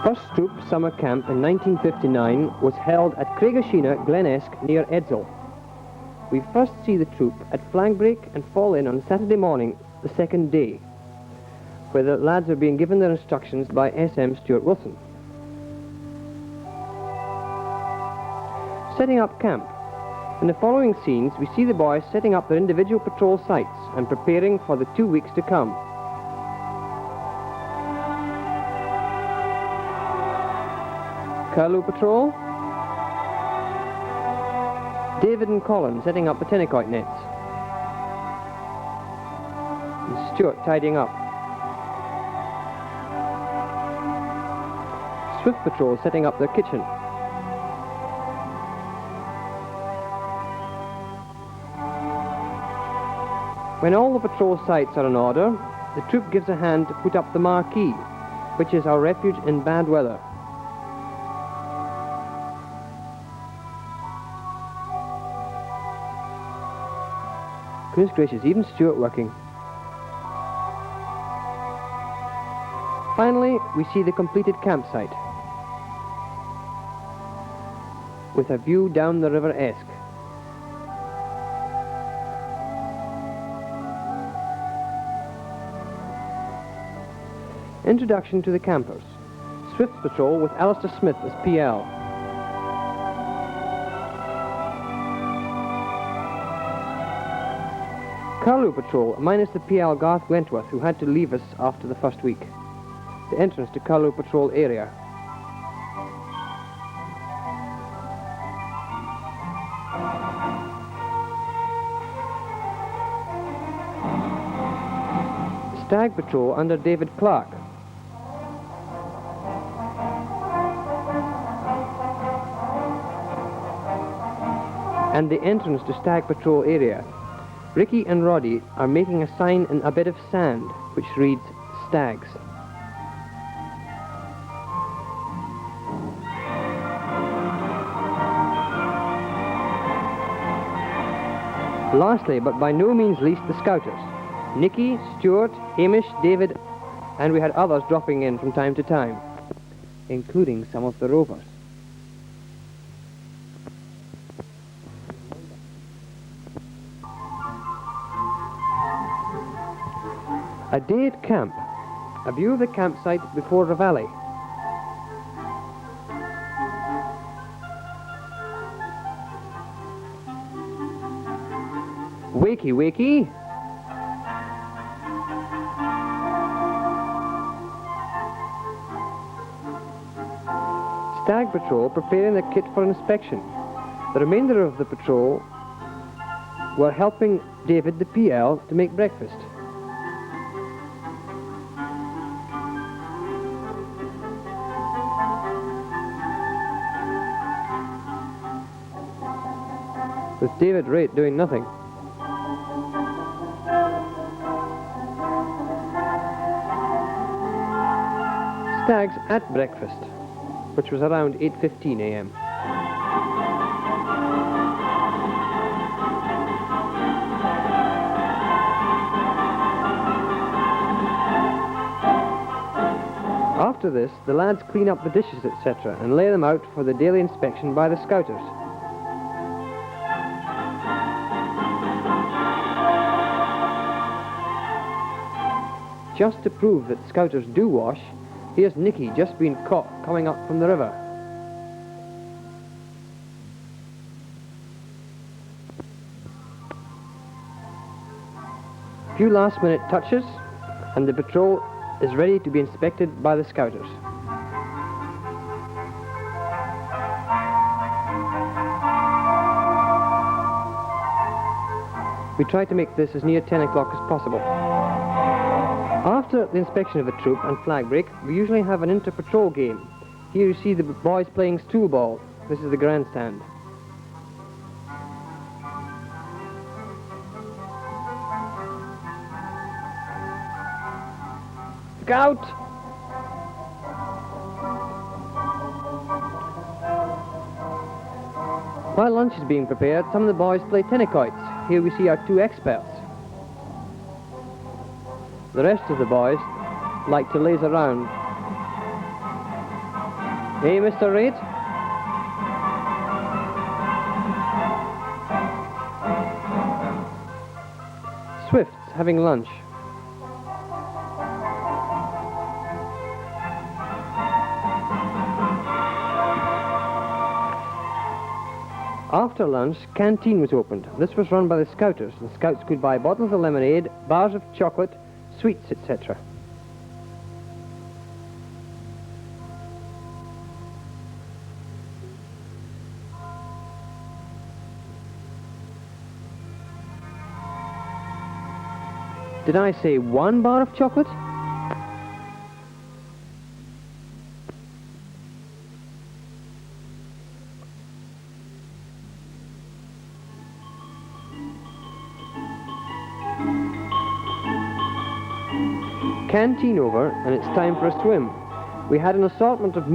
First Troop Summer Camp in 1959 was held at Craigasheena, Glenesk, near Edzell. We first see the troop at flag break and fall in on Saturday morning, the second day, where the lads are being given their instructions by SM Stuart Wilson. Setting up camp. In the following scenes, we see the boys setting up their individual patrol sites and preparing for the 2 weeks to come. Curlew Patrol. David and Colin setting up the tennicoit nets. And Stuart tidying up. Swift Patrol setting up their kitchen. When all the patrol sites are in order, the troop gives a hand to put up the marquee, which is our refuge in bad weather. Goodness gracious, even Stuart working. Finally, we see the completed campsite with a view down the River Esk. Introduction to the campers. Swift Patrol with Alistair Smith as PL. Curlew Patrol, minus the PL Garth Wentworth, who had to leave us after the first week. The entrance to Curlew Patrol area. Stag Patrol under David Clark. And the entrance to Stag Patrol area. Ricky and Roddy are making a sign in a bit of sand, which reads Stags. Lastly, but by no means least, the Scouters. Nicky, Stuart, Hamish, David, and we had others dropping in from time to time, including some of the Rovers. A day at camp. A view of the campsite before the valley. Wakey, wakey. Stag Patrol preparing the kit for inspection. The remainder of the patrol were helping David, the PL, to make breakfast. With David Raitt doing nothing. Stags at breakfast, which was around 8:15 a.m. After this, the lads clean up the dishes, etc., and lay them out for the daily inspection by the Scouters. Just to prove that Scouters do wash, here's Nicky just been caught coming up from the river. A few last minute touches and the patrol is ready to be inspected by the Scouters. We try to make this as near 10 o'clock as possible. After the inspection of the troop and flag break, we usually have an inter-patrol game. Here you see the boys playing stool ball. This is the grandstand. Scout! While lunch is being prepared, some of the boys play tennicoits. Here we see our two experts. The rest of the boys like to laze around. Hey, Mr. Reid? Swifts having lunch. After lunch, canteen was opened. This was run by the Scouters. The Scouts could buy bottles of lemonade, bars of chocolate, sweets, etc. Did I say one bar of chocolate? Canteen over, and it's time for a swim. We had an assortment of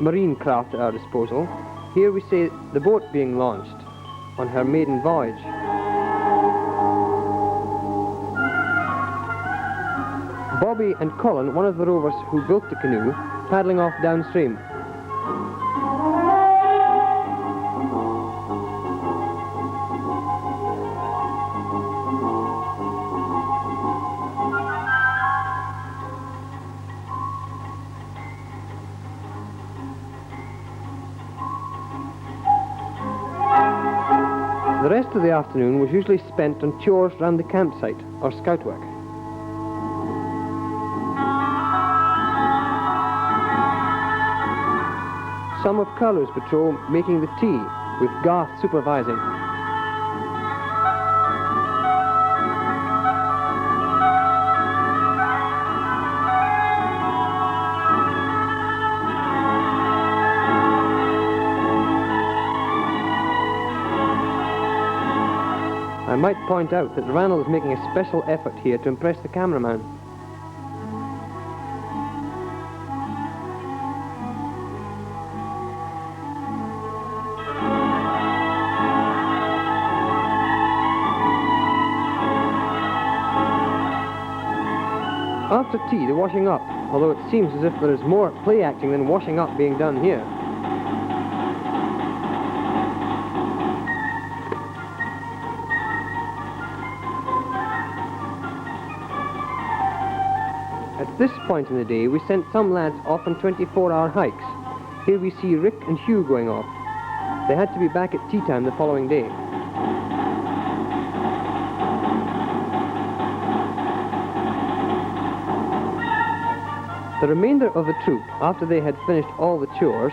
marine craft at our disposal. Here we see the boat being launched on her maiden voyage. Bobby and Colin, one of the rovers who built the canoe, paddling off downstream. The rest of the afternoon was usually spent on chores round the campsite or scout work. Some of Carlo's patrol making the tea, with Garth supervising. I might point out that Randall is making a special effort here to impress the cameraman. After tea, the washing up, although it seems as if there is more play acting than washing up being done here. At this point in the day, we sent some lads off on 24-hour hikes. Here we see Rick and Hugh going off. They had to be back at tea time the following day. The remainder of the troop, after they had finished all the chores,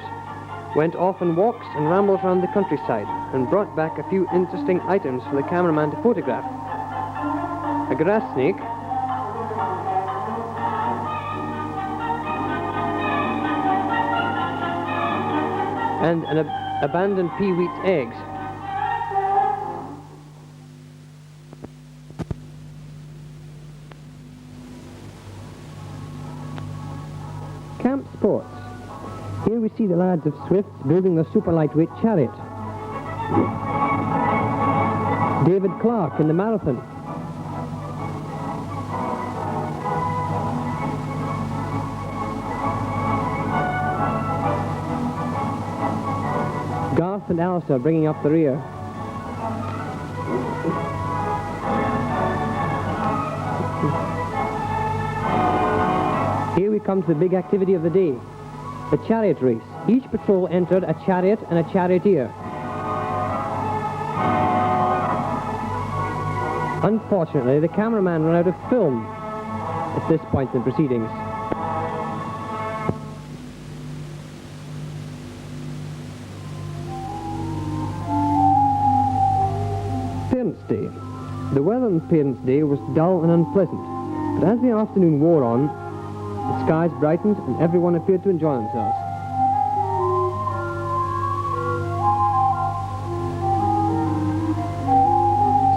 went off on walks and rambles around the countryside and brought back a few interesting items for the cameraman to photograph. A grass snake, and an abandoned peeweet's eggs. Camp sports. Here we see the lads of Swifts building their super lightweight chariot. David Clark in the marathon. Garth and Alistair bringing up the rear. Here we come to the big activity of the day, the chariot race. Each patrol entered a chariot and a charioteer. Unfortunately, the cameraman ran out of film at this point in the proceedings. Parents' Day. The weather on Parents' Day was dull and unpleasant, but as the afternoon wore on, the skies brightened and everyone appeared to enjoy themselves.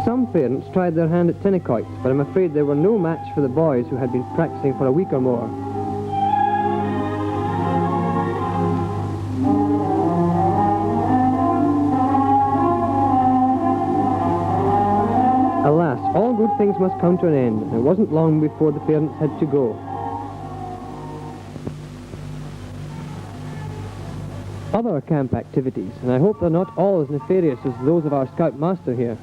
Some parents tried their hand at tennis, but I'm afraid they were no match for the boys who had been practicing for a week or more. Alas, all good things must come to an end, and it wasn't long before the parents had to go. other camp activities, and I hope they're not all as nefarious as those of our scout master here.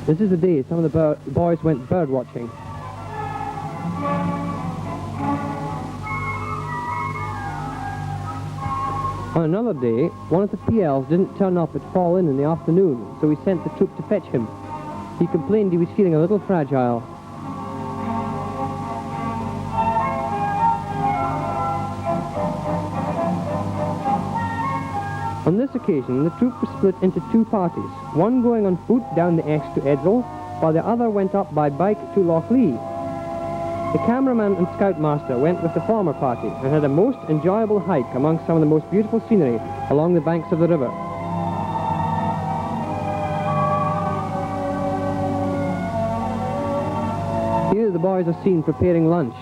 This is the day some of the boys went bird watching. On another day, one of the PLs didn't turn up at Fall Inn in the afternoon, so we sent the troop to fetch him. He complained he was feeling a little fragile. On this occasion, the troop was split into two parties, one going on foot down the Esk to Edzell, while the other went up by bike to Loch Lee. The cameraman and scoutmaster went with the former party and had a most enjoyable hike amongst some of the most beautiful scenery along the banks of the river. Here the boys are seen preparing lunch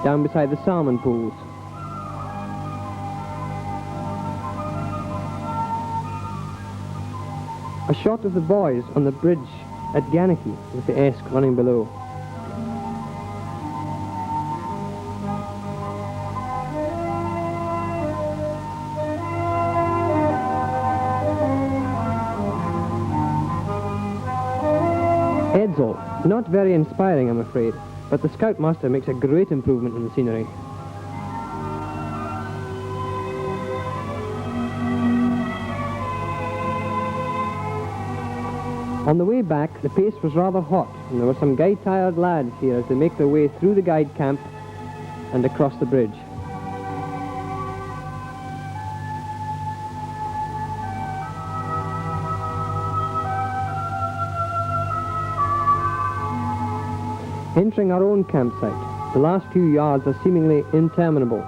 down beside the salmon pools. A shot of the boys on the bridge at Ganachie with the Esk running below. Edzell, not very inspiring I'm afraid, but the scoutmaster makes a great improvement in the scenery. On the way back, the pace was rather hot, and there were some guide-tired lads here as they make their way through the guide camp and across the bridge. Entering our own campsite, the last few yards are seemingly interminable.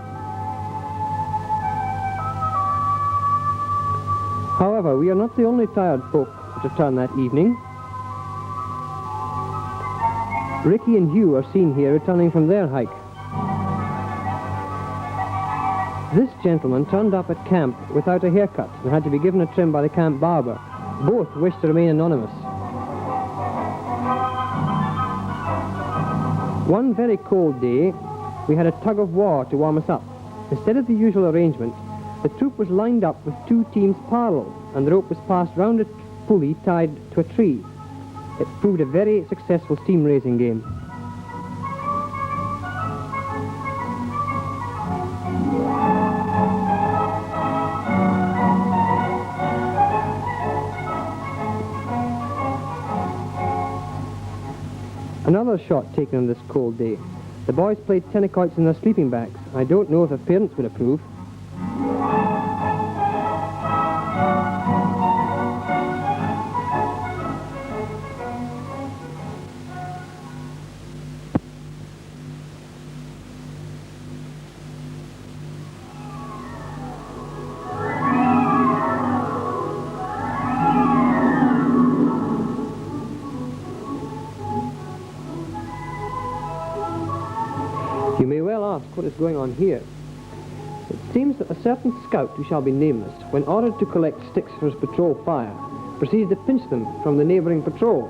However, we are not the only tired folk to return that evening. Ricky and Hugh are seen here returning from their hike. This gentleman turned up at camp without a haircut and had to be given a trim by the camp barber. Both wish to remain anonymous. One very cold day, we had a tug of war to warm us up. Instead of the usual arrangement, the troop was lined up with two teams parallel, and the rope was passed round a pulley tied to a tree. It proved a very successful steam raising game. Another shot taken on this cold day. The boys played tennis in their sleeping bags. I don't know if their parents would approve. You may well ask what is going on here. It seems that a certain scout, who shall be nameless, when ordered to collect sticks for his patrol fire, proceeded to pinch them from the neighbouring patrol.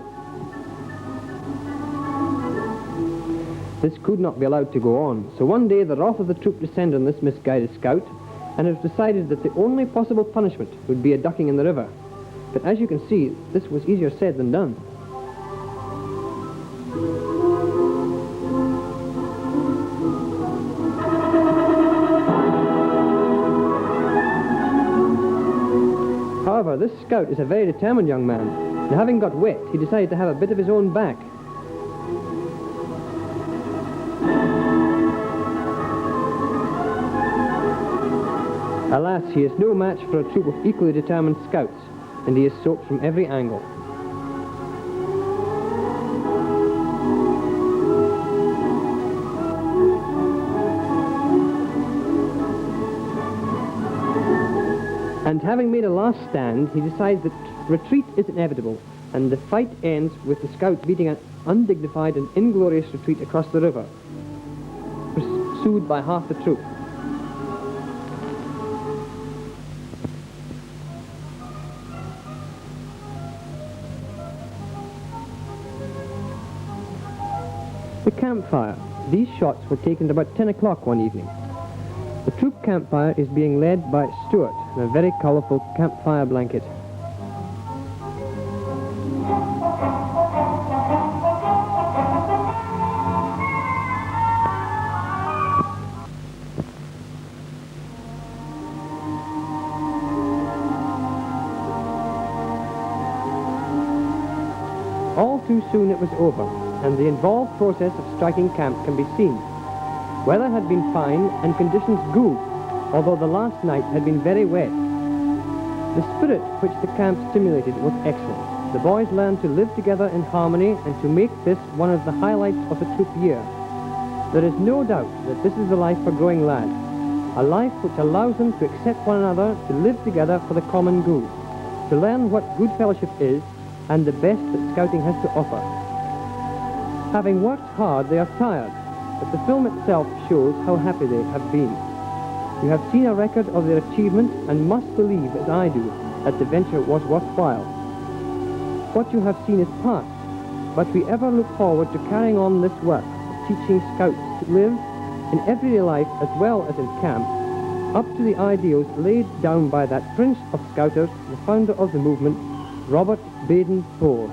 This could not be allowed to go on, so one day the wrath of the troop descended on this misguided scout, and it was decided that the only possible punishment would be a ducking in the river. But as you can see, this was easier said than done. However, this scout is a very determined young man, and having got wet, he decided to have a bit of his own back. Alas, he is no match for a troop of equally determined scouts, and he is soaked from every angle. And having made a last stand, he decides that retreat is inevitable, and the fight ends with the scout beating an undignified and inglorious retreat across the river, pursued by half the troop. The campfire. These shots were taken at about 10 o'clock one evening. The troop campfire is being led by Stuart in a very colourful campfire blanket. All too soon it was over, and the involved process of striking camp can be seen. Weather had been fine and conditions good, although the last night had been very wet. The spirit which the camp stimulated was excellent. The boys learned to live together in harmony and to make this one of the highlights of the troop year. There is no doubt that this is the life for growing lads, a life which allows them to accept one another, to live together for the common good, to learn what good fellowship is, and the best that scouting has to offer. Having worked hard, they are tired, but the film itself shows how happy they have been. You have seen a record of their achievement and must believe, as I do, that the venture was worthwhile. What you have seen is past, but we ever look forward to carrying on this work of teaching scouts to live in everyday life as well as in camp, up to the ideals laid down by that prince of scouters, the founder of the movement, Robert Baden-Powell.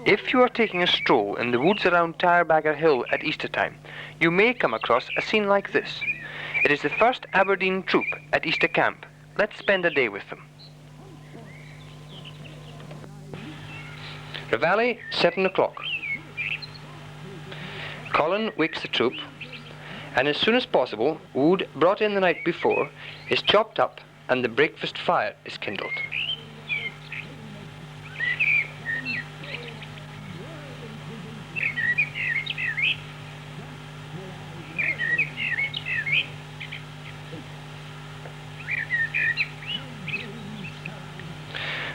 If you are taking a stroll in the woods around Tyrebagger Hill at Easter time, you may come across a scene like this. It is the first Aberdeen troop at Easter camp. Let's spend a day with them. Reveille, 7 o'clock. Colin wakes the troop, and as soon as possible, wood brought in the night before is chopped up and the breakfast fire is kindled.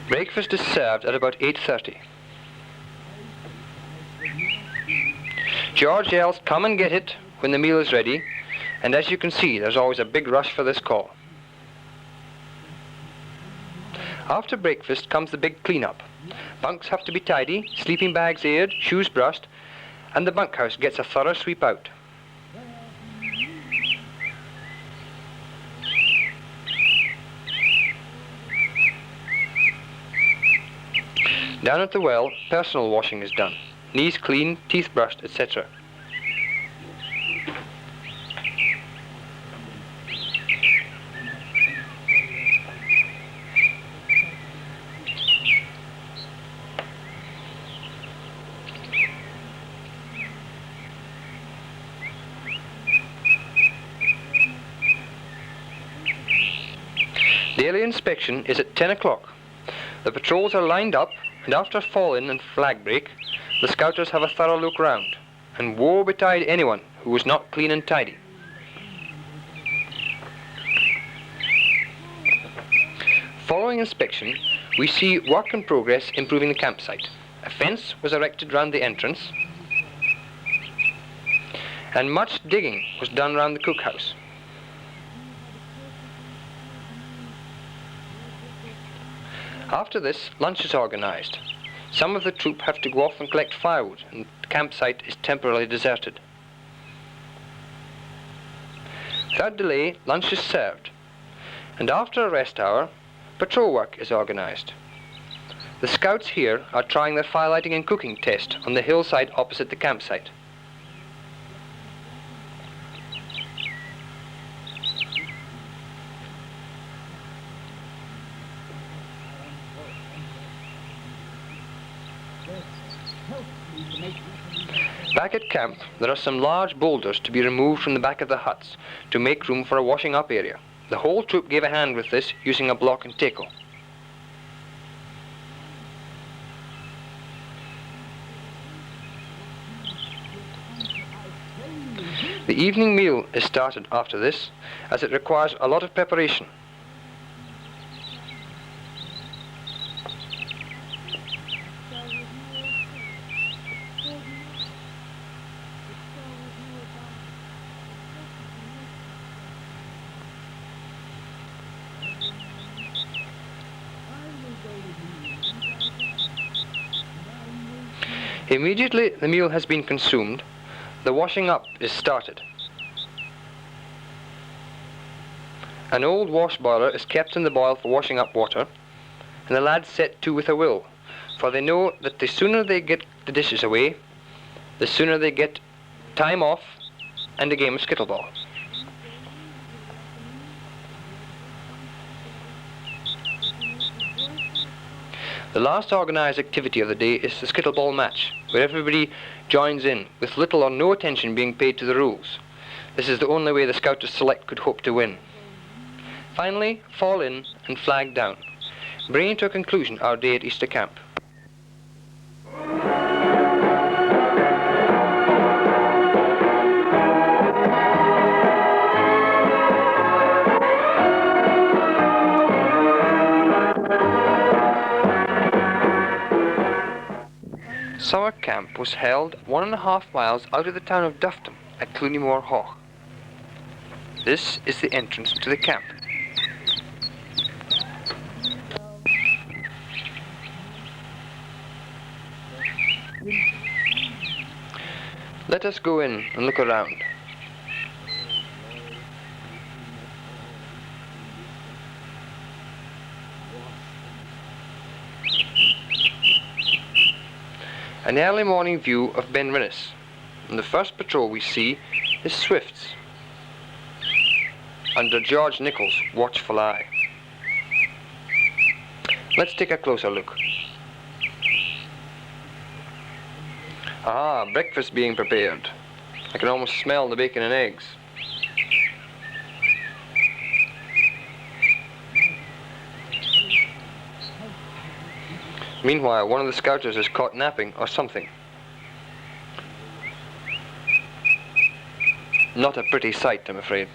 Breakfast is served at about 8:30. George yells, "Come and get it," when the meal is ready, and as you can see, there's always a big rush for this call. After breakfast comes the big clean-up. Bunks have to be tidy, sleeping bags aired, shoes brushed, and the bunkhouse gets a thorough sweep out. Down at the well, personal washing is done. Knees clean, teeth brushed, etc. Daily inspection is at 10 o'clock. The patrols are lined up, and after fall-in and flag break, the scouters have a thorough look round, and woe betide anyone who was not clean and tidy. Following inspection, we see work in progress improving the campsite. A fence was erected round the entrance, and much digging was done round the cookhouse. After this, lunch is organised. Some of the troop have to go off and collect firewood, and the campsite is temporarily deserted. Without delay, lunch is served, and after a rest hour, patrol work is organised. The scouts here are trying their firelighting and cooking test on the hillside opposite the campsite. Back at camp, there are some large boulders to be removed from the back of the huts to make room for a washing up area. The whole troop gave a hand with this using a block and tackle. The evening meal is started after this, as it requires a lot of preparation. Immediately the meal has been consumed, the washing up is started. An old wash boiler is kept in the boil for washing up water, and the lads set to with a will, for they know that the sooner they get the dishes away, the sooner they get time off and a game of skittleball. The last organised activity of the day is the skittleball match, where everybody joins in, with little or no attention being paid to the rules. This is the only way the Scouters Select could hope to win. Finally, fall in and flag down, bringing to a conclusion our day at Easter Camp. Summer camp was held 1.5 miles out of the town of Dufton at Clunymore Hogg. This is the entrance to the camp. Let us go in and look around. An early morning view of Ben Rinnes, and the first patrol we see is Swifts, under George Nichols' watchful eye. Let's take a closer look. Ah, breakfast being prepared. I can almost smell the bacon and eggs. Meanwhile, one of the Scouters is caught napping or something. Not a pretty sight, I'm afraid.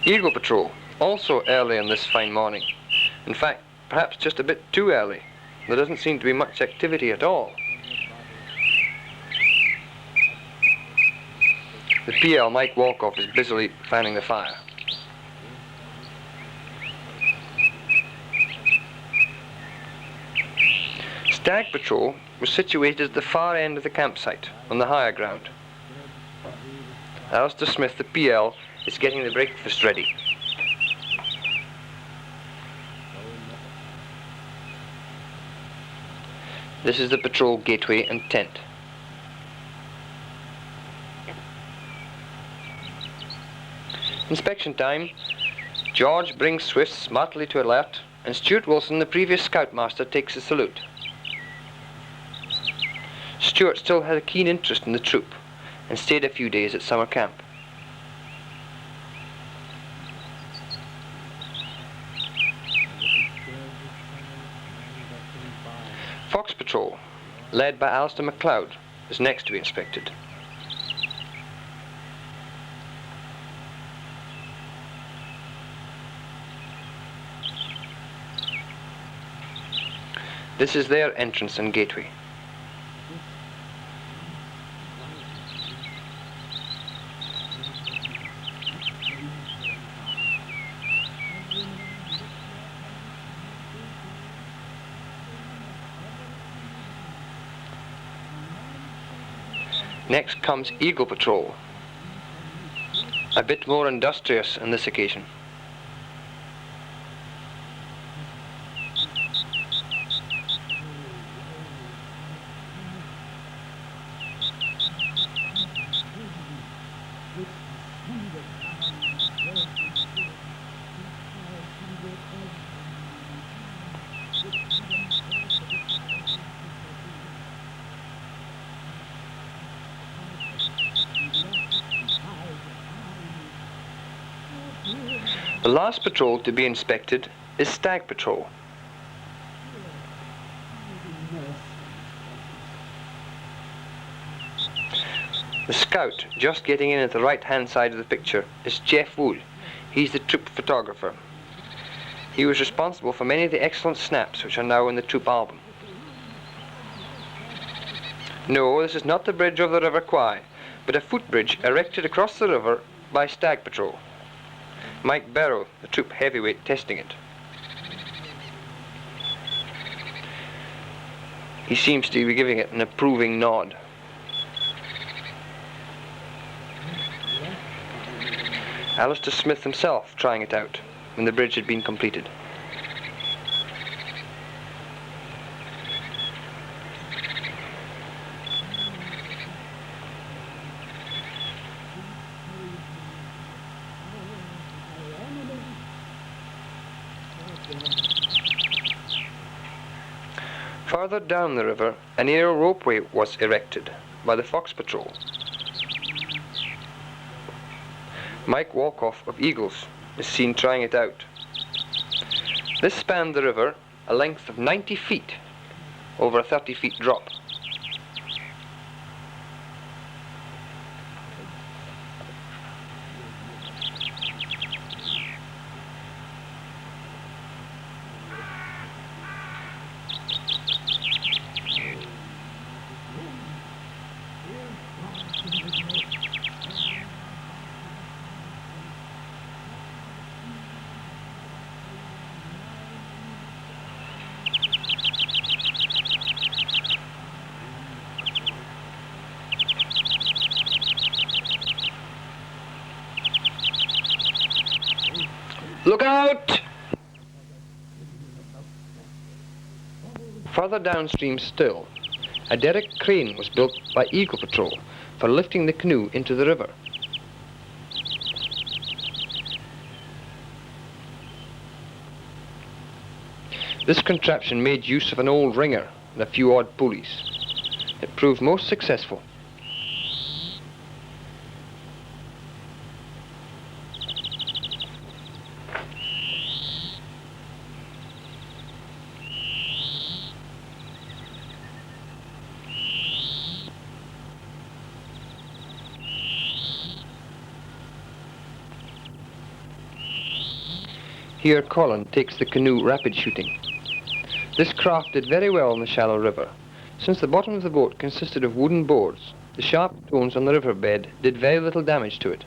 Eagle Patrol, also early on this fine morning. In fact, perhaps just a bit too early. There doesn't seem to be much activity at all. The PL, Mike Walkoff, is busily fanning the fire. Stag Patrol was situated at the far end of the campsite, on the higher ground. Alistair Smith, the PL, is getting the breakfast ready. This is the patrol gateway and tent. Inspection time. George brings Swift smartly to alert, and Stuart Wilson, the previous scoutmaster, takes the salute. Stuart still had a keen interest in the troop and stayed a few days at summer camp. Fox Patrol, led by Alistair MacLeod, is next to be inspected. This is their entrance and gateway. Next comes Eagle Patrol, a bit more industrious on this occasion. The last patrol to be inspected is Stag Patrol. The scout just getting in at the right-hand side of the picture is Jeff Wood. He's the troop photographer. He was responsible for many of the excellent snaps which are now in the troop album. No, this is not the bridge over the River Kwai, but a footbridge erected across the river by Stag Patrol. Mike Barrow, the troop heavyweight, testing it. He seems to be giving it an approving nod. Alistair Smith himself trying it out when the bridge had been completed. Further down the river, an aerial ropeway was erected by the Fox Patrol. Mike Walkoff of Eagles is seen trying it out. This spanned the river a length of 90 feet over a 30-feet drop. Look out! Further downstream still, a derrick crane was built by Eagle Patrol for lifting the canoe into the river. This contraption made use of an old ringer and a few odd pulleys. It proved most successful. Here Colin takes the canoe rapid shooting. This craft did very well in the shallow river. Since the bottom of the boat consisted of wooden boards, the sharp stones on the riverbed did very little damage to it.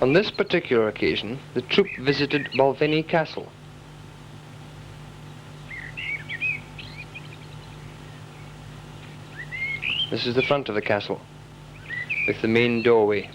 On this particular occasion, the troop visited Balvenie Castle. This is the front of the castle, with the main doorway.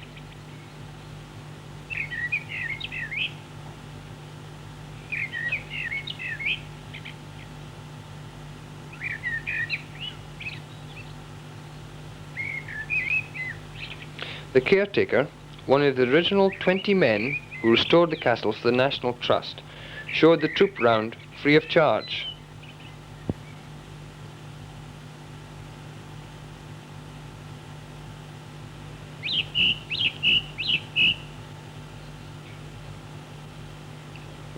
The caretaker, one of the original 20 men who restored the castle to the National Trust, showed the troop round free of charge.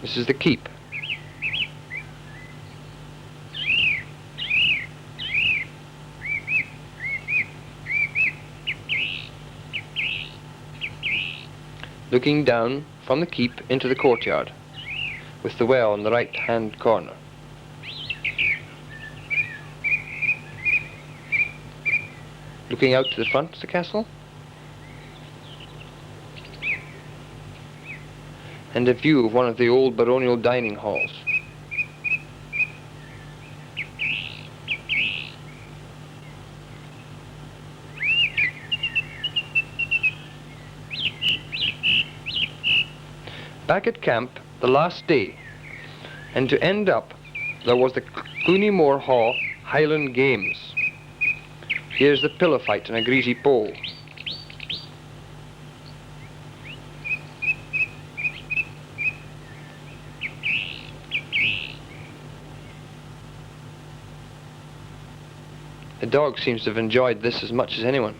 This is the keep. Looking down from the keep into the courtyard, with the well in the right-hand corner. Looking out to the front of the castle, and a view of one of the old baronial dining halls. Back at camp, the last day, and to end up, there was the Clooney Moor Haugh Highland Games. Here's the pillow fight on a greasy pole. The dog seems to have enjoyed this as much as anyone.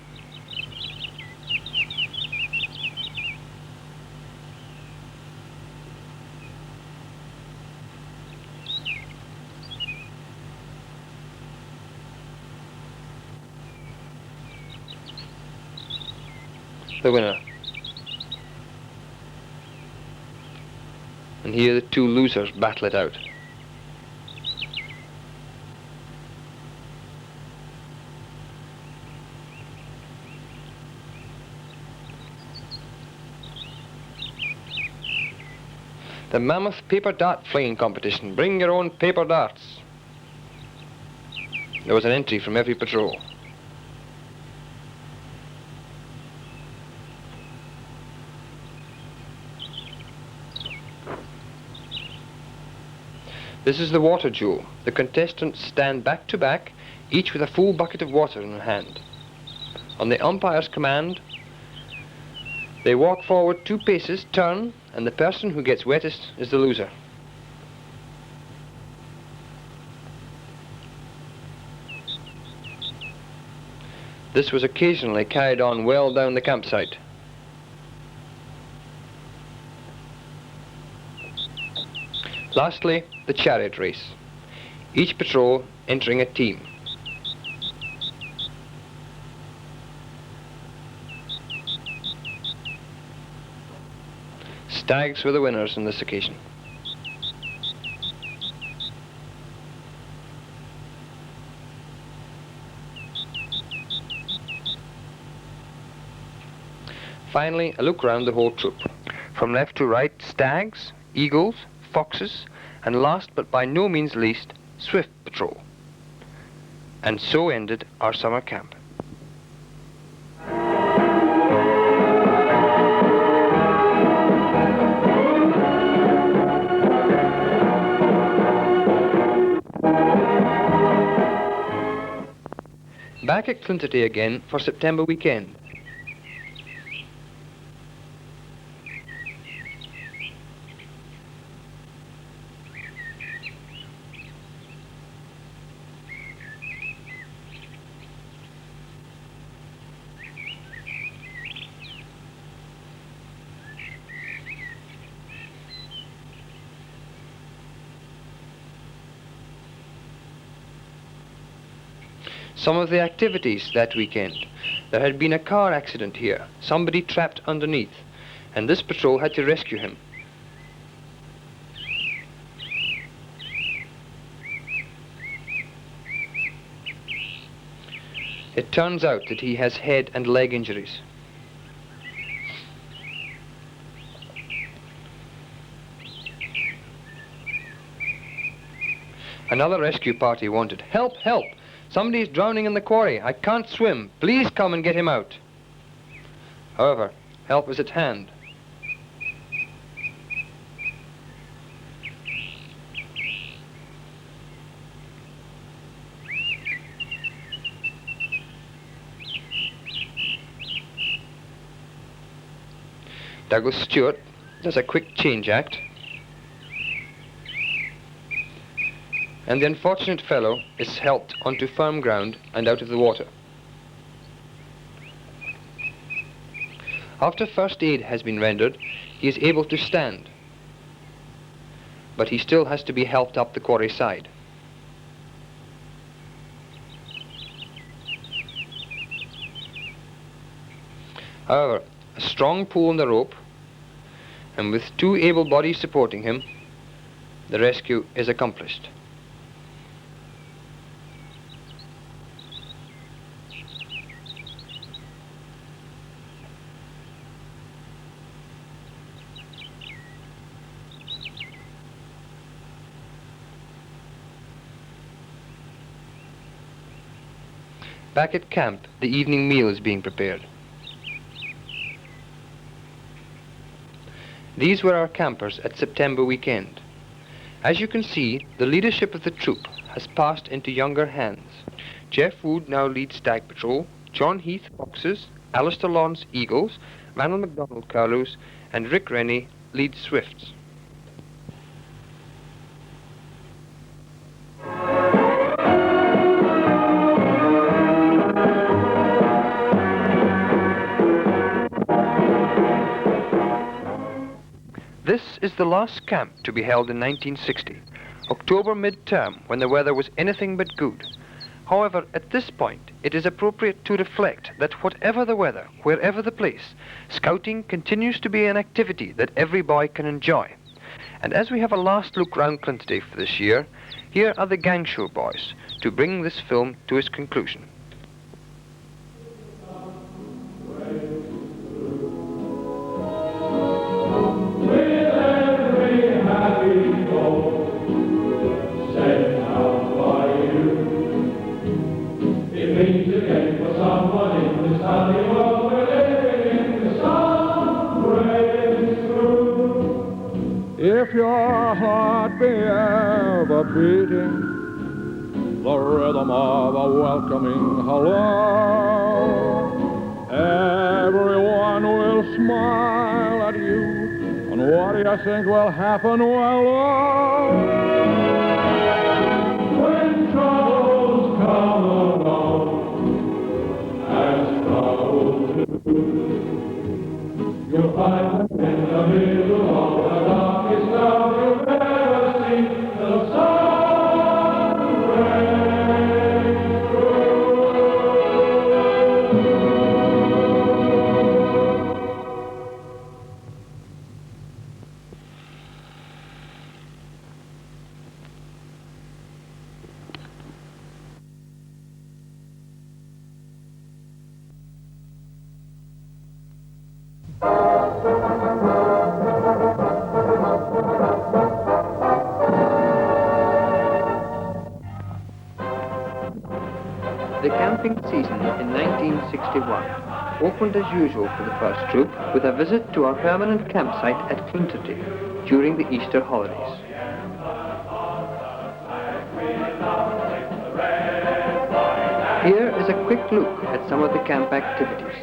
The winner. And here the two losers battle it out. The Mammoth Paper Dart Flinging Competition. Bring your own paper darts. There was an entry from every patrol. This is the water duel. The contestants stand back to back, each with a full bucket of water in their hand. On the umpire's command, they walk forward 2 paces, turn, and the person who gets wettest is the loser. This was occasionally carried on well down the campsite. Lastly, the chariot race. Each patrol entering a team. Stags were the winners on this occasion. Finally, a look round the whole troop. From left to right, stags, eagles, foxes, and last but by no means least, swift patrol. And so ended our summer camp. Back at Clinterty again for September weekend. Some of the activities that weekend. There had been a car accident here, somebody trapped underneath, and this patrol had to rescue him. It turns out that he has head and leg injuries. Another rescue party wanted, "Help, help! Somebody is drowning in the quarry. I can't swim. Please come and get him out." However, help was at hand. Douglas Stewart does a quick change act, and the unfortunate fellow is helped onto firm ground and out of the water. After first aid has been rendered, he is able to stand, but he still has to be helped up the quarry side. However, a strong pull on the rope, and with 2 able bodies supporting him, the rescue is accomplished. Back at camp, the evening meal is being prepared. These were our campers at September weekend. As you can see, the leadership of the troop has passed into younger hands. Jeff Wood now leads Stag Patrol, John Heath Foxes, Alistair Lawrence Eagles, Randall MacDonald Carlos, and Rick Rennie leads Swifts. This is the last camp to be held in 1960, October mid-term, when the weather was anything but good. However, at this point, it is appropriate to reflect that whatever the weather, wherever the place, scouting continues to be an activity that every boy can enjoy. And as we have a last look round Clinton for this year, here are the Gangshoe boys to bring this film to its conclusion. If your heart be ever beating the rhythm of a welcoming hello, everyone will smile at you, and what do you think will happen? Well, when troubles come along, as troubles do, you'll find in the middle of the darkest hour you've ever seen the sun rays through. The camping season in 1961 opened as usual for the first troop with a visit to our permanent campsite at Clinton during the Easter holidays. Here is a quick look at some of the camp activities.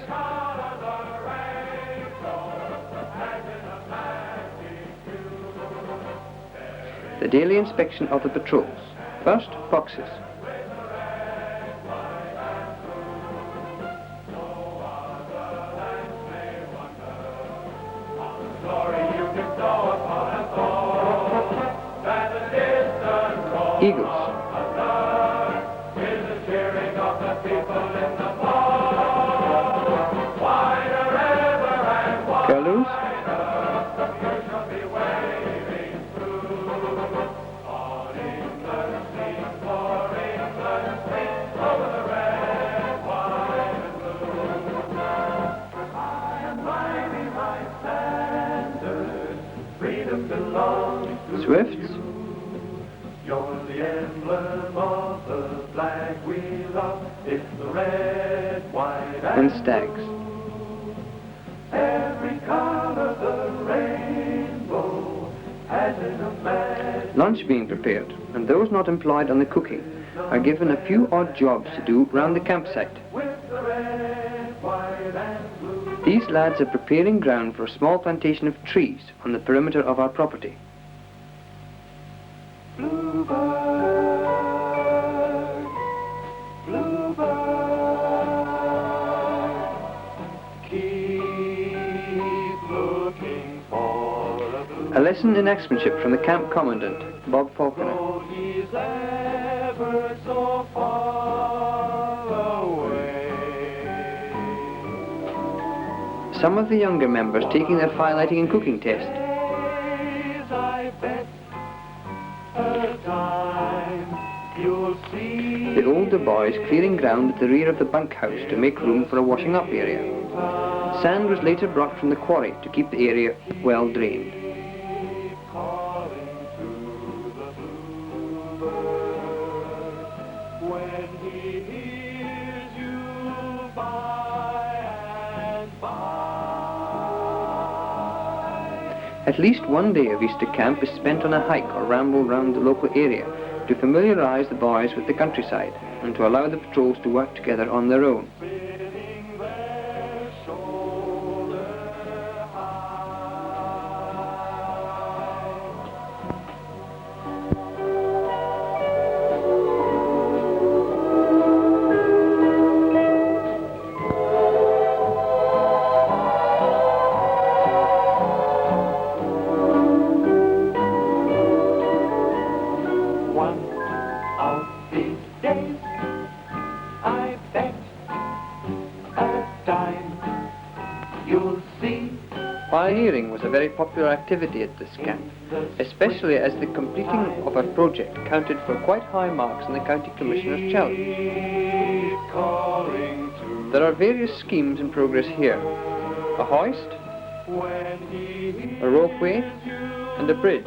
The daily inspection of the patrols. First, foxes. Eagles. Curlews. Swifts. You're the emblem of the flag we love. It's the red, white, And stags. every color the rainbow has in a man. Lunch being prepared, and those not employed on the cooking are given a few odd jobs to do round the campsite. With the red, white, and blue. These lads are preparing ground for a small plantation of trees on the perimeter of our property. Bluebird, bluebird, keep looking for a blue. A lesson in axemanship from the camp commandant, Bob Faulkner. Though he's ever so far away. Some of the younger members taking their firelighting and cooking test. Days I bet a time you'll see. The older boys clearing ground at the rear of the bunkhouse to make room for a washing up area. Sand was later brought from the quarry to keep the area well drained. Calling to the bluebird when he hears you by and by. At least one day of Easter camp is spent on a hike or ramble round the local area to familiarise the boys with the countryside and to allow the patrols to work together on their own. Pioneering was a very popular activity at this camp, especially as the completing of a project counted for quite high marks in the County Commissioner's Challenge. There are various schemes in progress here: a hoist, a ropeway, and a bridge.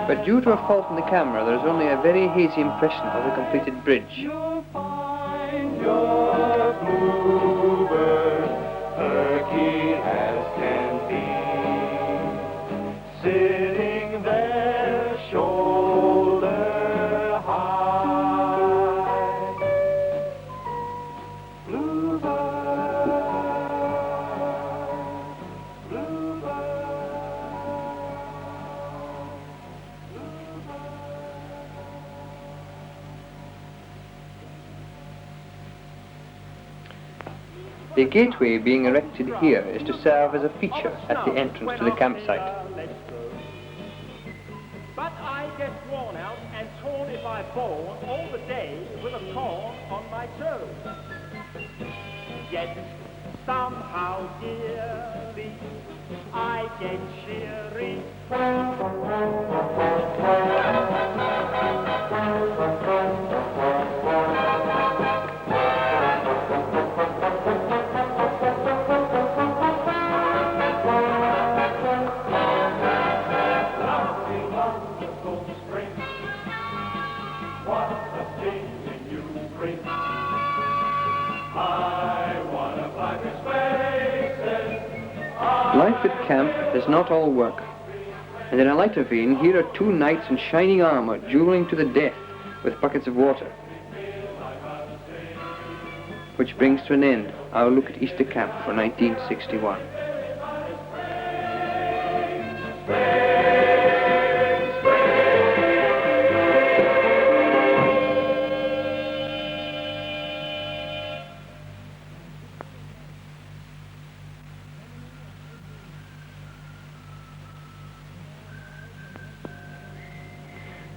But due to a fault in the camera, there is only a very hazy impression of the completed bridge. Sitting there shoulder high, bluebird, bluebird, The gateway being erected here is to serve as a feature at the entrance to the campsite. But I get worn out and torn if I fall all the day with a corn on my toes. Yet somehow, dearly, I get cheery. Life at camp is not all work, and in a lighter vein, here are two knights in shining armour duelling to the death with buckets of water. Which brings to an end our look at Easter camp for 1961.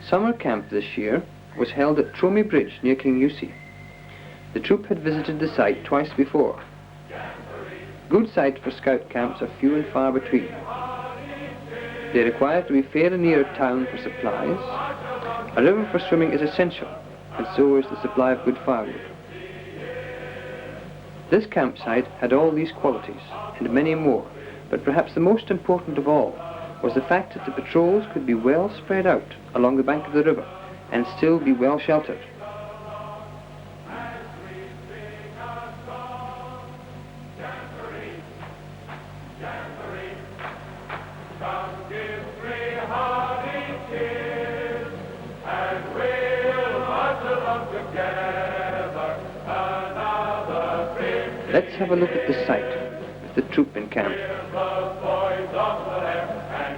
Summer camp this year was held at Tromie Bridge near Kingussie. The troop had visited the site twice before. Good sites for scout camps are few and far between. They require to be fairly near a town for supplies. A river for swimming is essential, and so is the supply of good firewood. This campsite had all these qualities, and many more, but perhaps the most important of all was the fact that the patrols could be well spread out along the bank of the river and still be well sheltered. Let's have a look at the site with the troop in camp.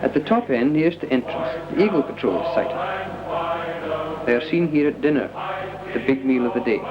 At the top end, nearest the entrance, the Eagle Patrol is sighted. They are seen here at dinner, the big meal of the day.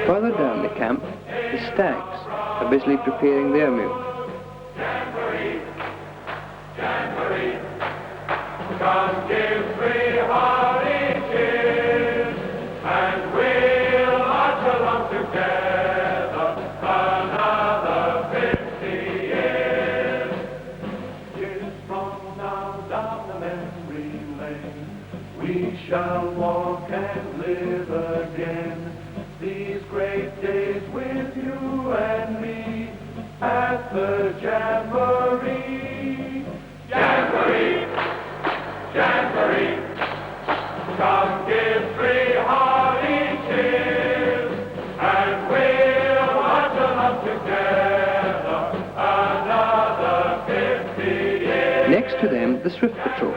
Further down the camp, the stags are busily preparing their meal. Come give 3 hearty cheers, and we'll march along together another 50 these great days with you and me at the Jamboree. Jamboree, Jamboree, come give 3 hearty cheers, and we'll march along together another 50 years. Next to them, the Swift Patrol.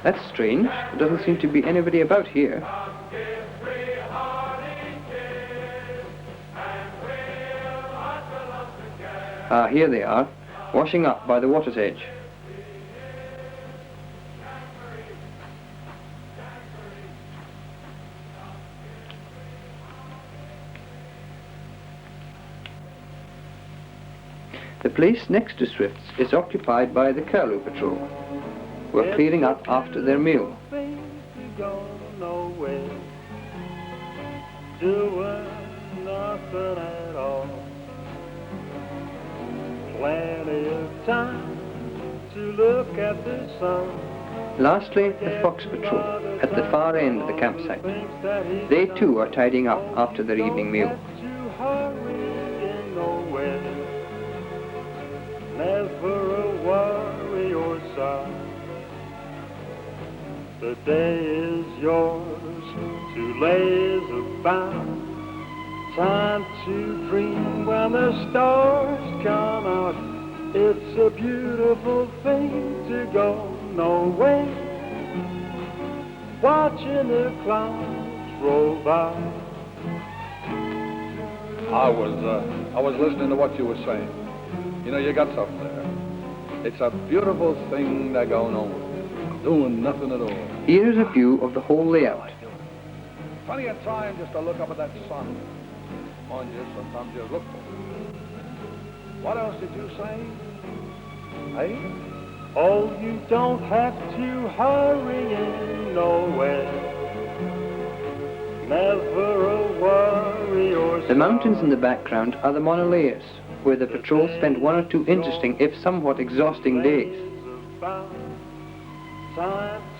That's strange. There doesn't seem to be anybody about here. Ah, here they are, washing up by the water's edge. The place next to Swift's is occupied by the Curlew Patrol, who are clearing up after their meal. Doing nothing at all. Plenty of time to look at the sun. Lastly, the Fox Patrol, at the far end of the campsite. They too are tidying up after their evening meal. Never a worry or sigh. The day is yours to laze about. Time to dream when the stars come out. It's a beautiful thing to go nowhere, watching the clouds roll by. I was listening to what you were saying. You know, you got something there. It's a beautiful thing they're going on, doing nothing at all. Here is a view of the whole layout. Plenty of time just to look up at that sun. Mind you, sometimes you look for it. What else did you say? Hey? Oh, you don't have to hurry in nowhere. Never a worry or The mountains in the background are the Monolais, where the patrol spent 1 or 2 interesting, if somewhat exhausting, days. Time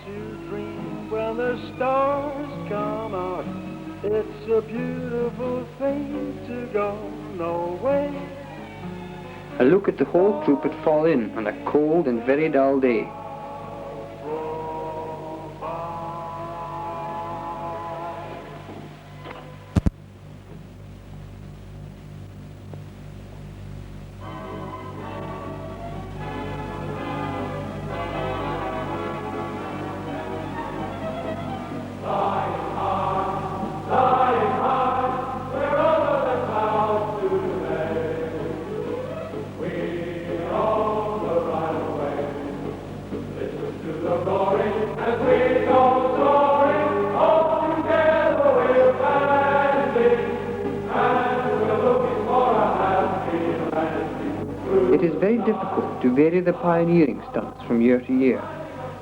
to dream when the stars come out. It's a beautiful thing to go nowhere. A look at the whole troop at Fall Inn on a cold and very dull day. It is very difficult to vary the pioneering stunts from year to year,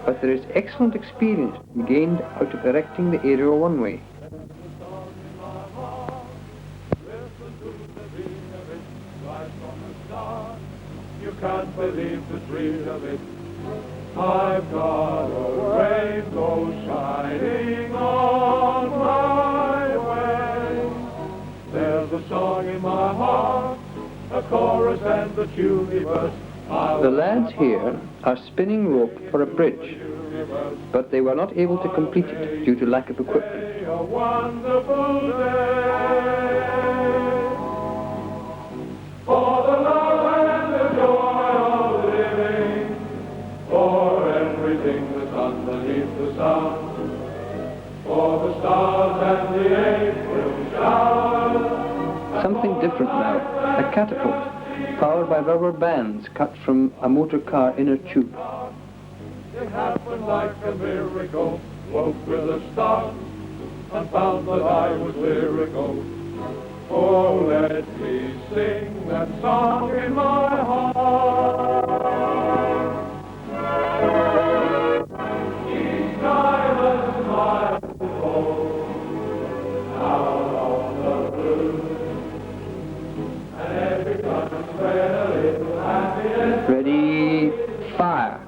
but there is excellent experience gained out of erecting the aerial runway. You can't believe the thrill of it. I've got a rainbow shining on my way. There's a song in my heart, a chorus and the universe. The lads here are spinning rope for a bridge, but they were not able to complete it due to lack of equipment. A wonderful day for the love and the joy of living, for everything that's underneath the sun, for the stars and the April showers. Something different now, a catapult, powered by rubber bands cut from a motor car inner tube. It happened like a miracle, woke with a start, and found that I was lyrical. Oh, let me sing that song in my heart. Each diamond smile falls out on the blue, and every time spread a little happiness. Ready, fire.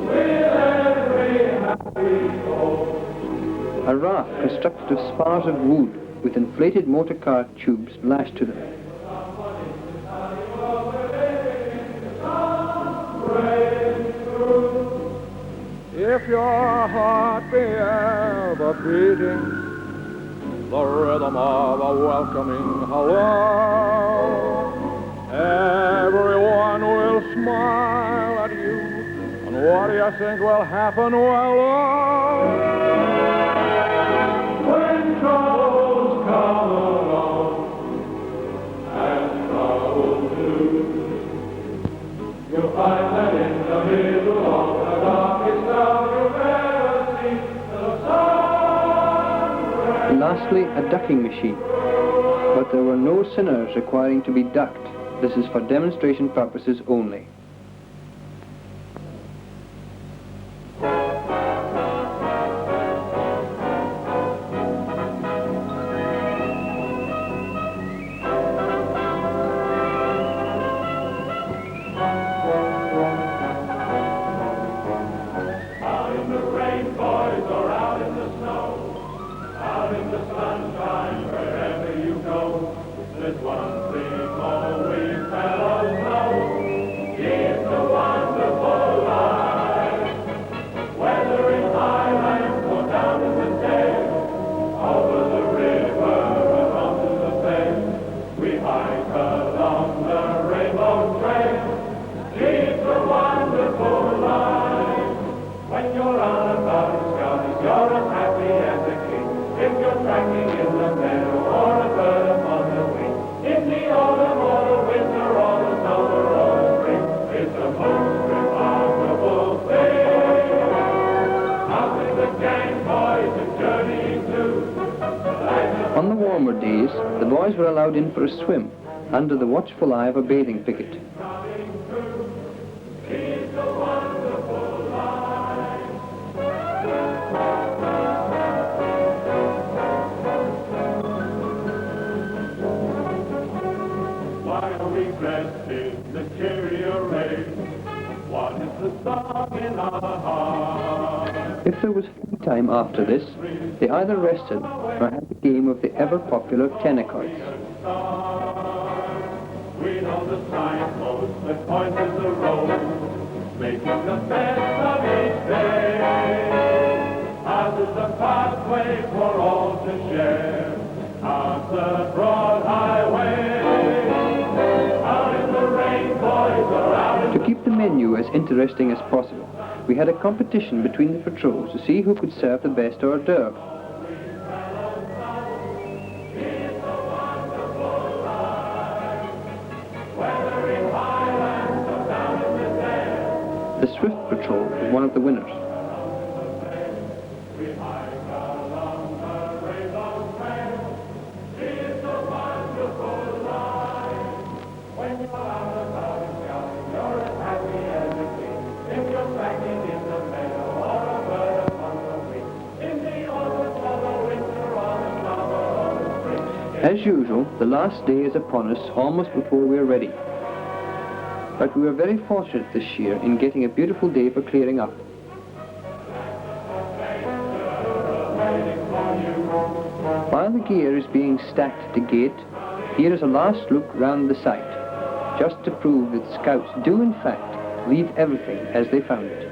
With every happy soul, a raft constructed of spars of wood with inflated motor car tubes lashed to them. If your heart be ever beating the rhythm of a welcoming hello, everyone will smile at you, and what do you think will happen? Well, when troubles come along, and troubles do, you'll find that in the middle of the darkest hour you've ever seen, the sun rays. Lastly, a ducking machine. But there were no sinners requiring to be ducked. This is for demonstration purposes only. On the warmer days, the boys were allowed in for a swim under the watchful eye of a bathing picket. If there was free time after this, they either rested or had the game of the ever-popular tennis cards. We know the signpost that points the road, making the best of each day. Ours is the pathway for all to share, ours the broad highway. Out in the rain, boys, or out in To keep the menu as interesting as possible, we had a competition between the patrols to see who could serve the best hors d'oeuvre. The Swift Patrol was one of the winners. As usual, the last day is upon us almost before we are ready. But we were very fortunate this year in getting a beautiful day for clearing up. While the gear is being stacked at the gate, here is a last look round the site, just to prove that Scouts do in fact leave everything as they found it.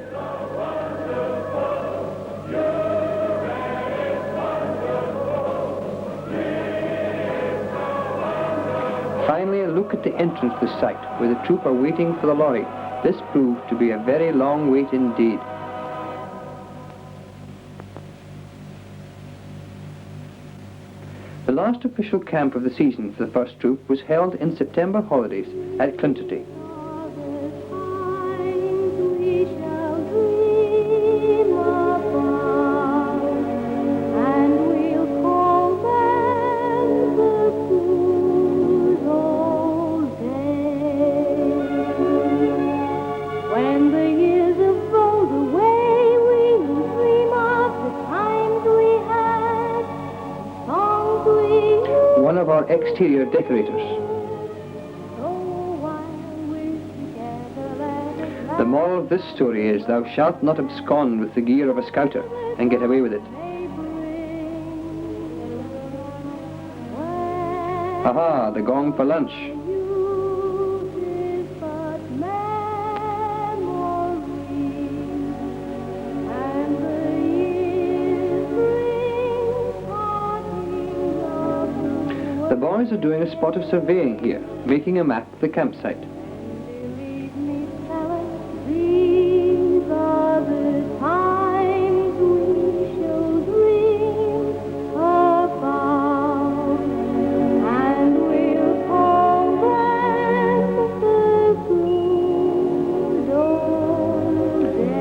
Finally, a look at the entrance to the site, where the troop are waiting for the lorry. This proved to be a very long wait indeed. The last official camp of the season for the first troop was held in September holidays at Clinterty. One of our exterior decorators. The moral of this story is, thou shalt not abscond with the gear of a scouter and get away with it. Aha, the gong for lunch. The boys are doing a spot of surveying here, making a map of the campsite.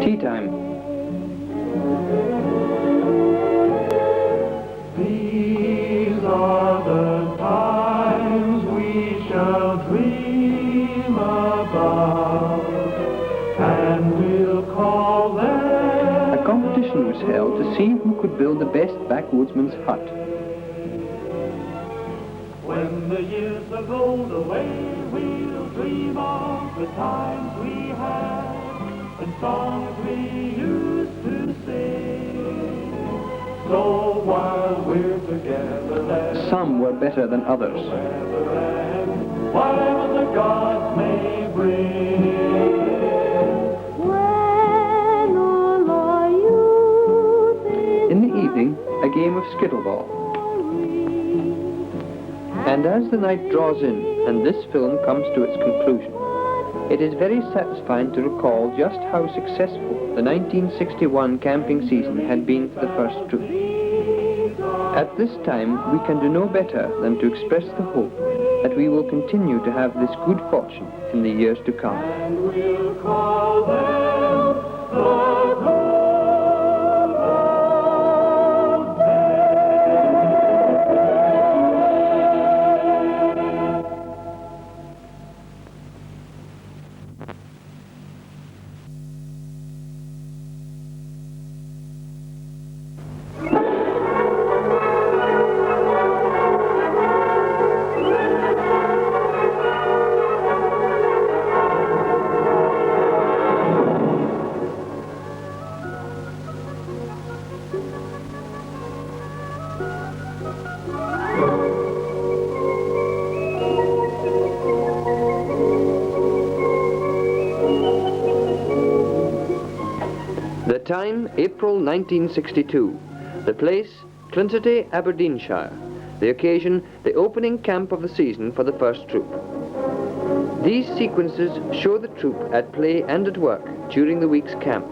Tea time. These are the times we shall dream about, and we'll call them. A competition was held to see who could build the best backwoodsman's hut. When the years are rolled away, we'll dream of the times we had, and songs we used to sing. So while we're together, let's Some were better than others. together and whatever the gods may bring. In the evening, a game of skittleball. And as the night draws in and this film comes to its conclusion, it is very satisfying to recall just how successful the 1961 camping season had been for the first troop. At this time, we can do no better than to express the hope that we will continue to have this good fortune in the years to come. And we'll call them the good old The time, April 1962. The place, Clincerty, Aberdeenshire. The occasion, the opening camp of the season for the first troop. These sequences show the troop at play and at work during the week's camp.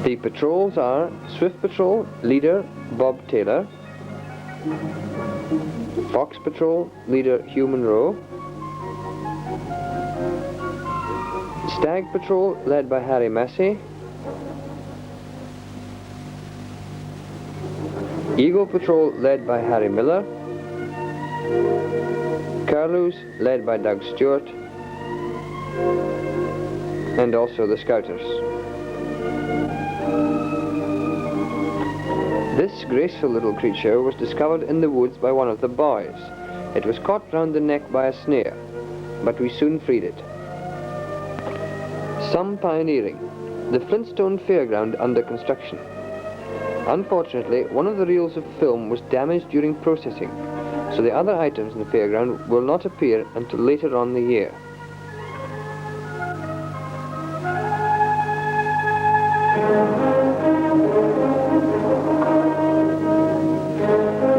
The patrols are Swift Patrol, leader Bob Taylor, Fox Patrol, leader Hugh Monroe, Stag Patrol, led by Harry Massey, Eagle Patrol, led by Harry Miller, Curlews, led by Doug Stewart, and also the Scouters. This graceful little creature was discovered in the woods by one of the boys. It was caught round the neck by a snare, but we soon freed it. Some pioneering. the Flintstone Fairground under construction. Unfortunately, one of the reels of film was damaged during processing, so the other items in the fairground will not appear until later on in the year.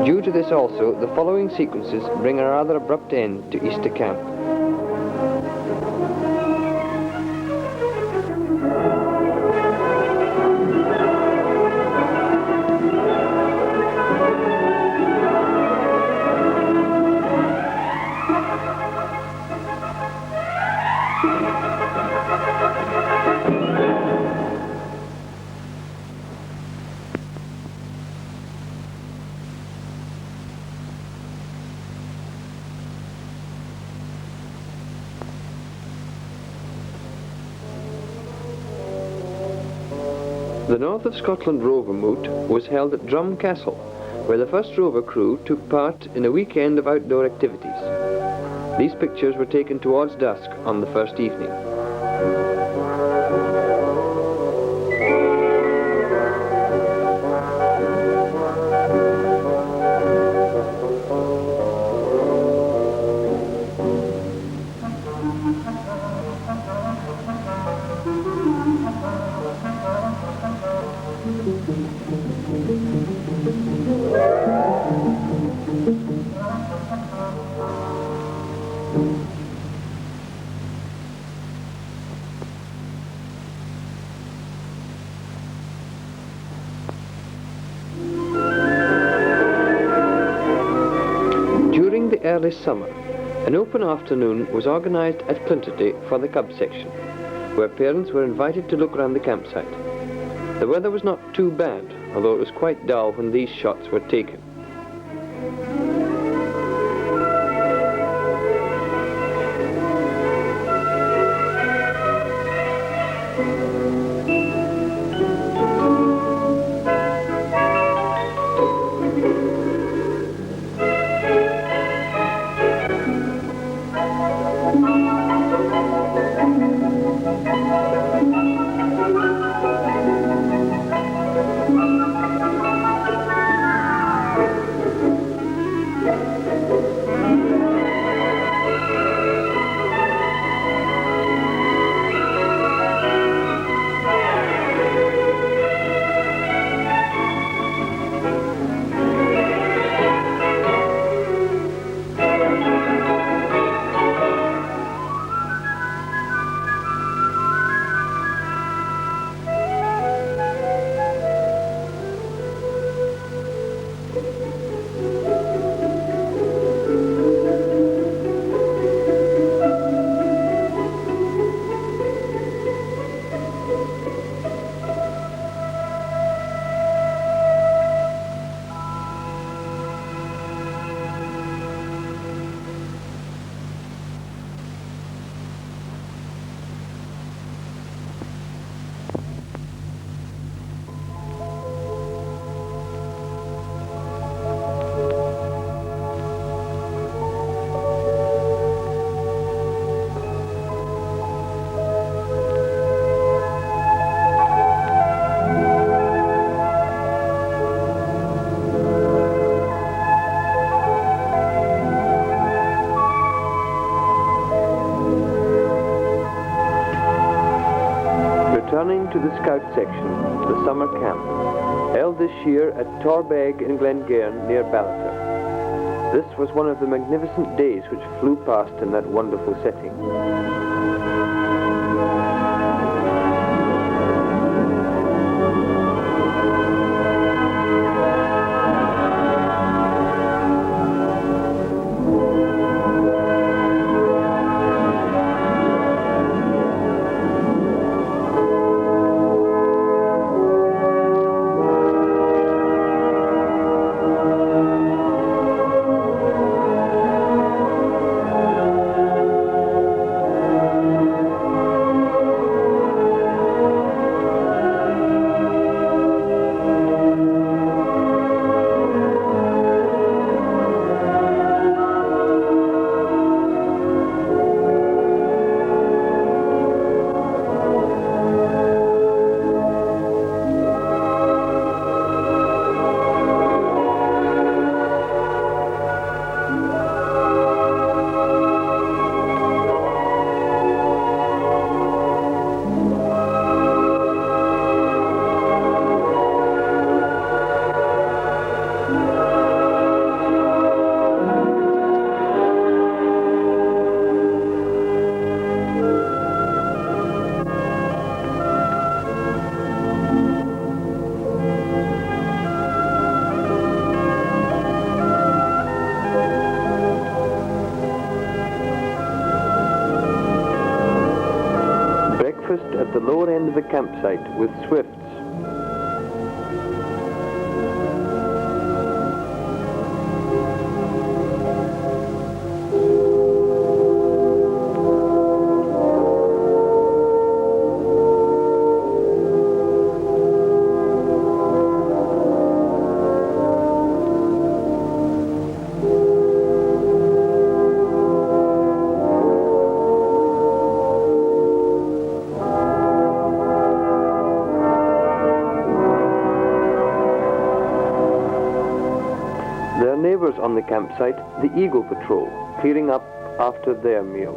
Due to this also, the following sequences bring a rather abrupt end to Easter Camp. The North of Scotland Rover Moot was held at Drum Castle, where the first Rover crew took part in a weekend of outdoor activities. These pictures were taken towards dusk on the first evening. During the early summer, an open afternoon was organised at Clinterty for the cub section, where parents were invited to look around the campsite. The weather was not too bad, although it was quite dull when these shots were taken. Returning to the Scout section, the summer camp, held this year at Torbeg in Glencairn near Ballater. This was one of the magnificent days which flew past in that wonderful setting. breakfast at the lower end of the campsite with swifts. Their neighbours on the campsite, the Eagle Patrol, clearing up after their meal.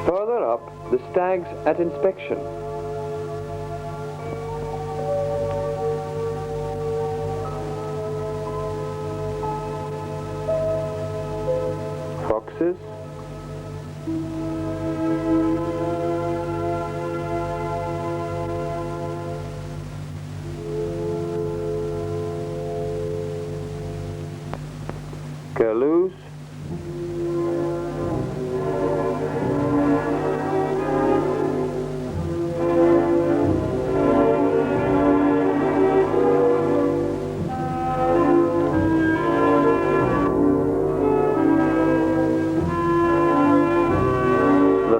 Further up, the stags at inspection. Foxes. Curlews.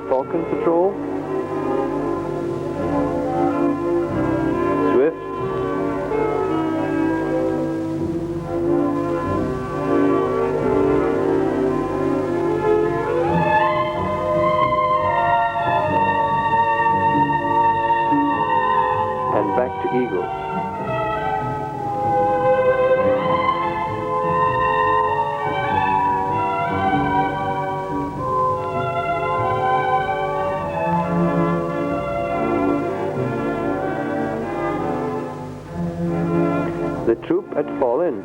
Falcon Patrol, Swift, and back to Eagles. The troop had fallen.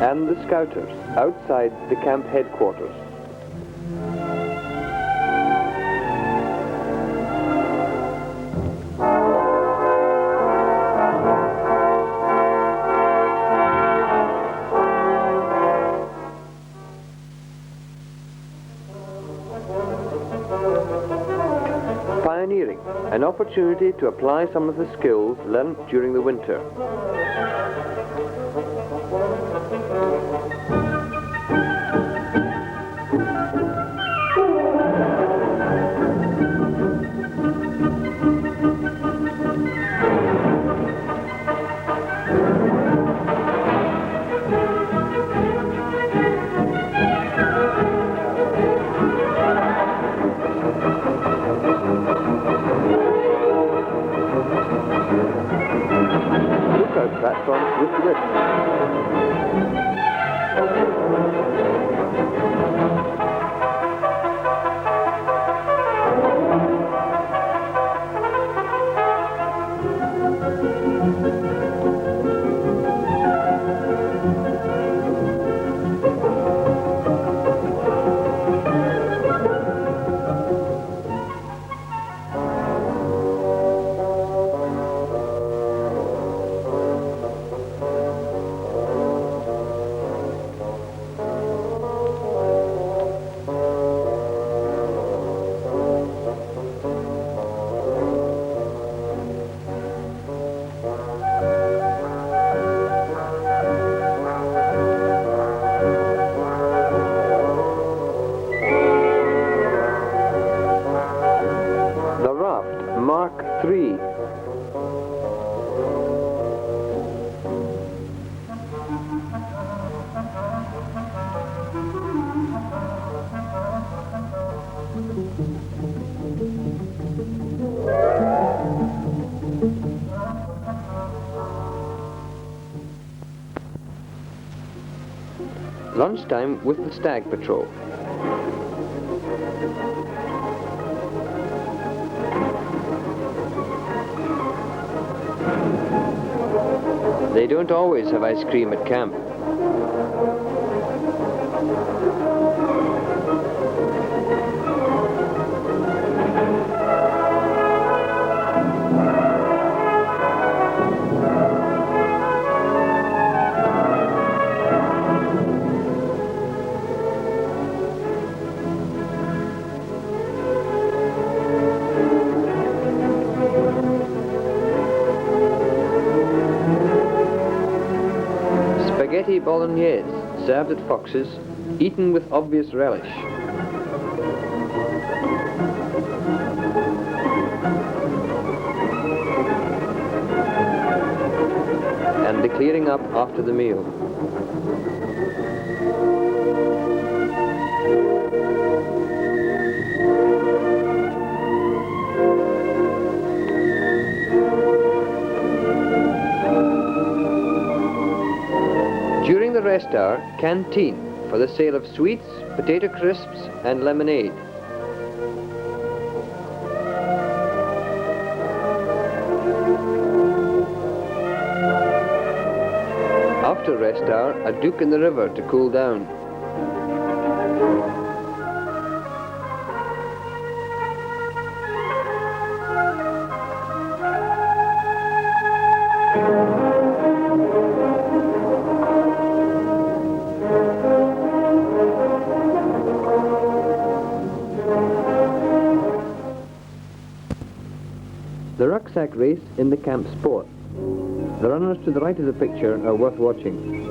And the Scouters outside the camp headquarters. Pioneering, an opportunity to apply some of the skills learnt during the winter. Lookout platforms with lift. Lunchtime with the Stag Patrol. They don't always have ice cream at camp. Spaghetti bolognese, served at Fox's, eaten with obvious relish. And the clearing up after the meal. During the rest hour, canteen for the sale of sweets, potato crisps and lemonade. After rest hour, a duke in the river to cool down. The rucksack race in the camp sport. The runners to the right of the picture are worth watching.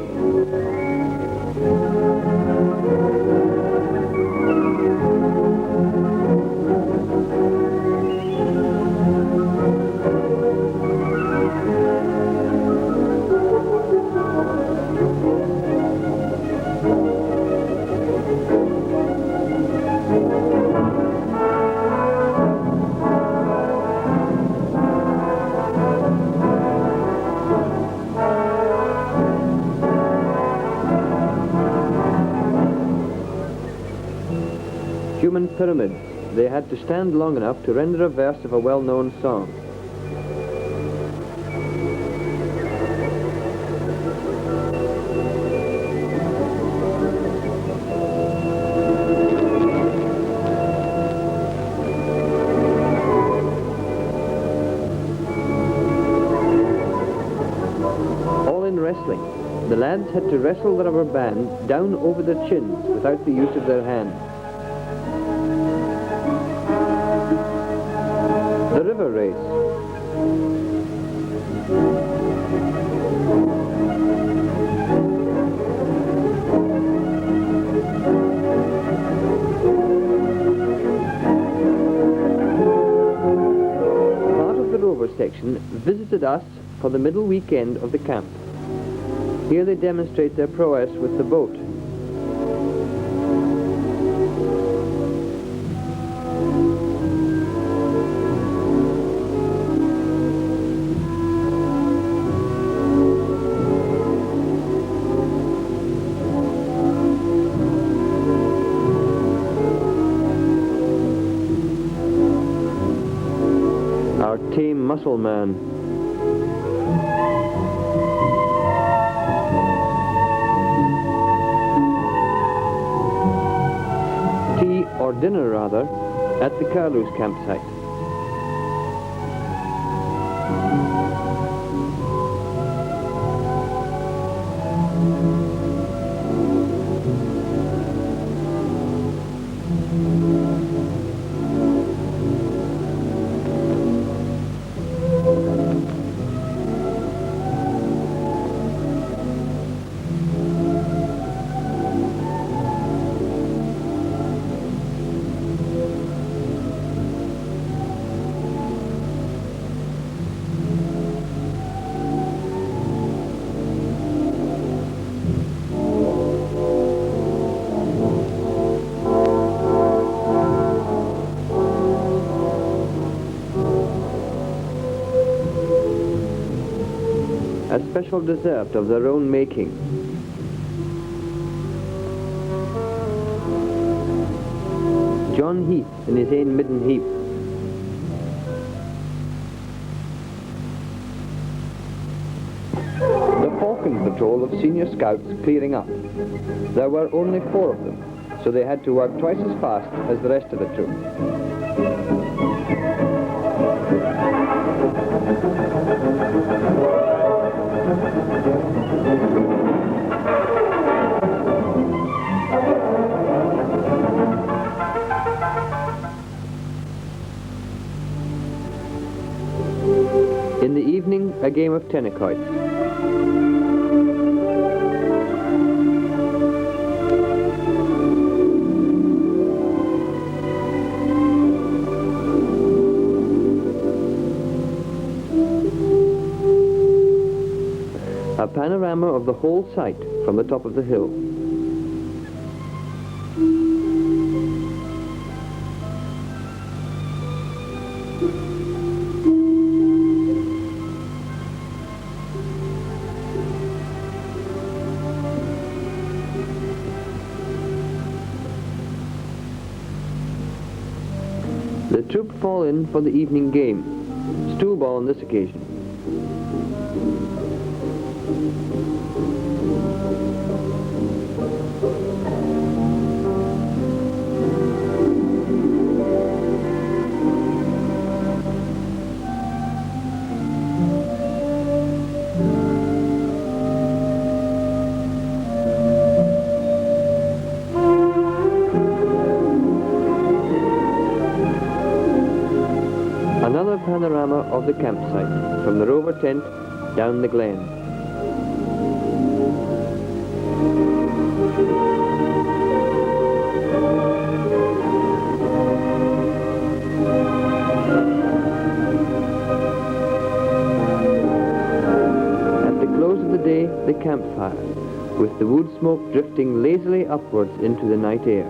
Human pyramids. They had to stand long enough to render a verse of a well-known song. All in wrestling. The lads had to wrestle the rubber band down over their chins without the use of their hands. The river race. Part of the rover section visited us for the middle weekend of the camp. Here they demonstrate their prowess with the boat. Our tame muscle man. Tea, or dinner rather, at the Carlow's campsite. A special dessert of their own making. John Heath in his ain midden heap. The Falcon Patrol of senior scouts clearing up. There were only 4 of them, so they had to work twice as fast as the rest of the troop. In the evening, a game of tennis-quoit. A panorama of the whole site from the top of the hill. The troop fall in for the evening game. Stool ball on this occasion. Another panorama of the campsite, from the rover tent down the glen. At the close of the day, the campfire, with the wood smoke drifting lazily upwards into the night air.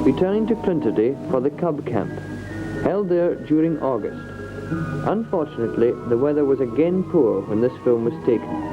Returning to Clinterday for the Cub Camp, held there during August. Unfortunately, the weather was again poor when this film was taken.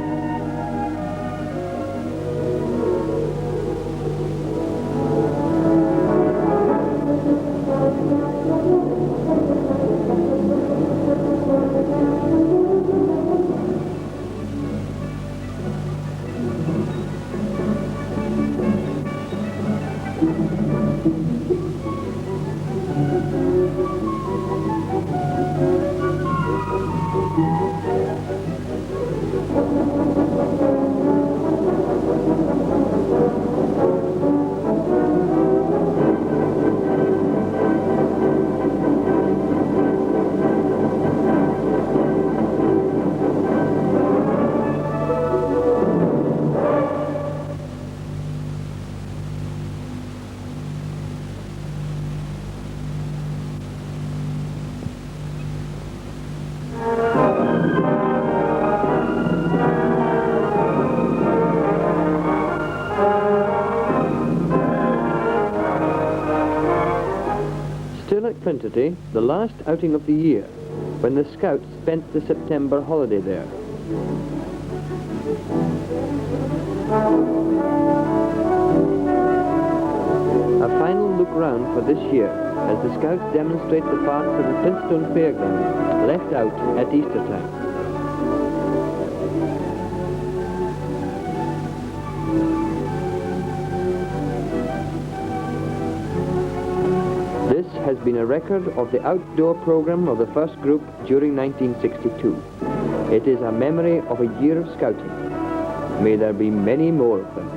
Still at Clinterday, the last outing of the year, when the Scouts spent the September holiday there. A final look round for this year, as the Scouts demonstrate the parts of the Flintstone Fairgrounds left out at Easter time. This has been a record of the outdoor program of the first group during 1962. It is a memory of a year of scouting. May there be many more of them.